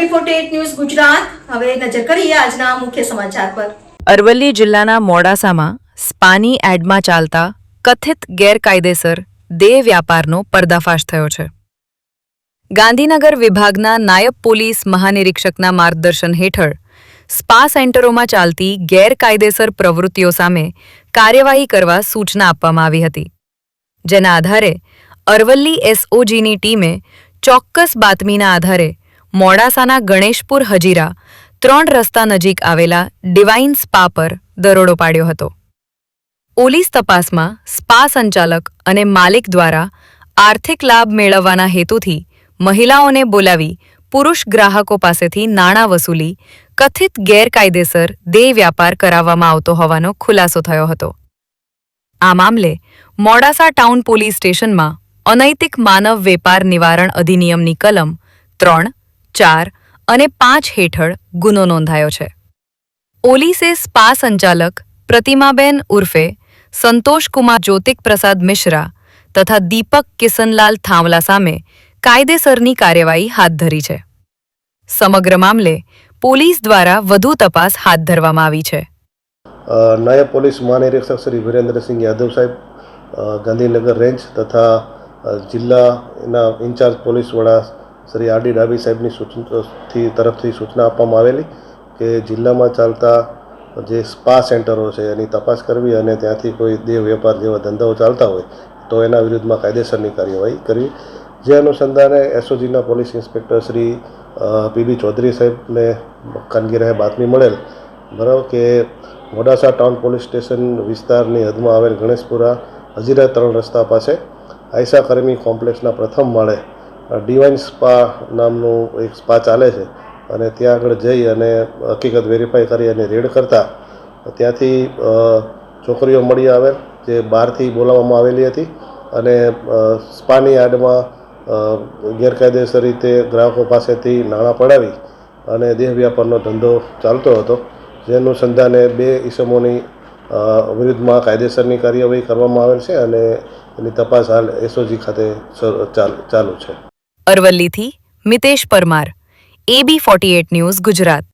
AB48 news Gujarat હવે નજર કરીએ આજના મુખ્ય સમાચાર પર। અરવલ્લી જિલ્લાના મોડાસામાં સ્પાની એડમાં ચાલતા કથિત ગેરકાયદેસર દેહ વ્યાપારનો પર્દાફાશ થયો છે। ગાંધીનગર વિભાગના નાયબ પોલીસ મહાનિરીક્ષકના માર્ગદર્શન હેઠળ સ્પા સેન્ટરોમાં ચાલતી ગેરકાયદેસર પ્રવૃત્તિઓ સામે કાર્યવાહી કરવા સૂચના આપવામાં આવી હતી, જેના આધારે અરવલ્લી એસઓજીની ટીમે ચોક્કસ બાતમીના આધારે મોડાસાના ગણેશપુર હજીરા 3 રસ્તા નજીક આવેલા ડિવાઇન સ્પા પર દરોડો પાડ્યો હતો। પોલીસ તપાસમાં સ્પા સંચાલક અને માલિક દ્વારા આર્થિક લાભ મેળવવાના હેતુથી મહિલાઓને બોલાવી પુરુષ ગ્રાહકો પાસેથી નાણાં વસૂલી કથિત ગેરકાયદેસર દેહ વ્યાપાર કરાવવામાં આવતો હોવાનો ખુલાસો થયો હતો। આ મામલે મોડાસા ટાઉન પોલીસ સ્ટેશનમાં અનૈતિક માનવ વેપાર નિવારણ અધિનિયમની કલમ 3, 4 અને 5 હેઠળ ગુનો નોંધાયો છે। પોલીસે સ્પા સંચાલક પ્રતિમાબેન ઉર્ફે સંતોષકુમાર જ્યોતિક પ્રસાદ મિશ્રા તથા દીપક કિશનલાલ થાંવલા સામે કાયદેસરની કાર્યવાહી હાથ ધરી છે। સમગ્ર મામલે પોલીસ દ્વારા વધુ તપાસ હાથ ધરવામાં આવી છે। નાયબ પોલીસ મહાનિરીક્ષક શ્રી વીરેન્દ્રસિંહ યાદવ સાહેબ ગાંધીનગર રેન્જ તથા જિલ્લાના ઇન્ચાર્જ પોલીસ વડા શ્રી આરડી ડાબી સાહેબની તરફથી સૂચના આપવામાં આવેલી કે જિલ્લામાં ચાલતા જે સ્પા સેન્ટરો છે એની તપાસ કરવી અને ત્યાંથી કોઈ દેહ વેપાર જેવા ધંધાઓ ચાલતા હોય તો એના વિરુદ્ધમાં કાયદેસરની કાર્યવાહી કરવી। જે અનુસંધાને એસઓજીના police inspector Shri PB Chaudhary સાહેબને કામગીરીએ બાતમી મળેલ બરાબર કે મોડાસા ટાઉન પોલીસ સ્ટેશન વિસ્તારની હદમાં આવેલ ગણેશપુરા હજીરા 3 રસ્તા પાસે આયશા કરમી કોમ્પ્લેક્સના પ્રથમ માળે ડિવાઇન સ્પા નામનું એક સ્પા ચાલે છે અને ત્યાં આગળ જઈ અને હકીકત વેરીફાઈ કરી અને રેડ કરતા ત્યાંથી છોકરીઓ મળી આવેલ જે બહારથી બોલાવવામાં આવેલી હતી અને સ્પાની આડમાં ગેરકાયદેસર રીતે ગ્રાહકો પાસેથી નાણાં પડાવી અને દેહ વ્યાપારનો ધંધો ચાલતો હતો। જે અનુસંધાને 2 ઇસમોની વિરુદ્ધમાં કાયદેસરની કાર્યવાહી કરવામાં આવેલ છે અને એની તપાસ હાલ એસઓજી ખાતે ચાલુ છે। અરવલ્લીથી મિતેશ પરમાર, AB48 ન્યૂઝ ગુજરાત।